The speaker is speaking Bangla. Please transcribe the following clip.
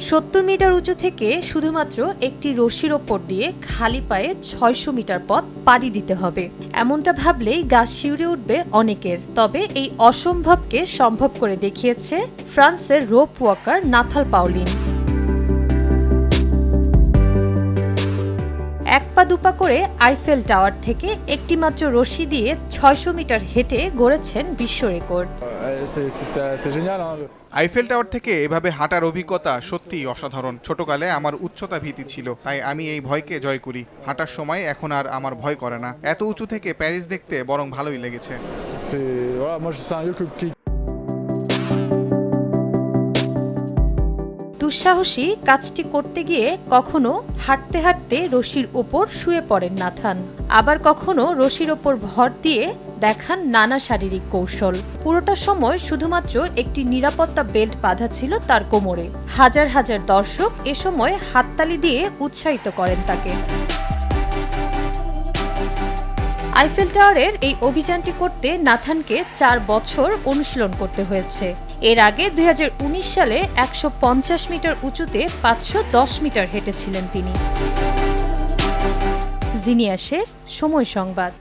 70 মিটার উঁচু থেকে শুধুমাত্র একটি রশির ওপর দিয়ে খালি পায়ে 600 মিটার পথ পাড়ি দিতে হবে। এমনটা ভাবলেই গা শিউরে উঠবে অনেকের। তবে এই অসম্ভবকে সম্ভব করে দেখিয়েছে ফ্রান্সের রোপ ওয়াকার নাথাল পাউলিন। এক পা দুপা করে আইফেল টাওয়ার থেকে একটি মাত্র রশি দিয়ে 600 মিটার হেঁটে গড়েছেন বিশ্ব রেকর্ড। আইফেল টাওয়ার থেকে এভাবে হাঁটার অভিজ্ঞতা সত্যিই অসাধারণ। ছোটকালে আমার উচ্চতা ভীতি ছিল, তাই আমি এই ভয়কে জয় করি। হাঁটার সময় এখন আর আমার ভয় করে না। এত উঁচু থেকে প্যারিস দেখতে বরং ভালোই লেগেছে। দুঃসাহসী কাজটি করতে গিয়ে কখনো হাঁটতে হাঁটতে রশির ওপর শুয়ে পড়েন নাথান, আবার কখনো রশির ওপর ভর দিয়ে দেখান নানা শারীরিক কৌশল। পুরোটা সময় শুধুমাত্র একটি নিরাপত্তা বেল্ট বাঁধা ছিল তার কোমরে। হাজার হাজার দর্শক এ সময় হাততালি দিয়ে উৎসাহিত করেন তাকে। আইফেল টাওয়ারের এই অভিযানটি করতে নাথানকে 4 বছর অনুশীলন করতে হয়েছে। এর আগে 2019 সালে 150 মিটার উঁচুতে 510 মিটার হেঁটেছিলেন তিনি। জিনিয়া শেখ, সময় সংবাদ।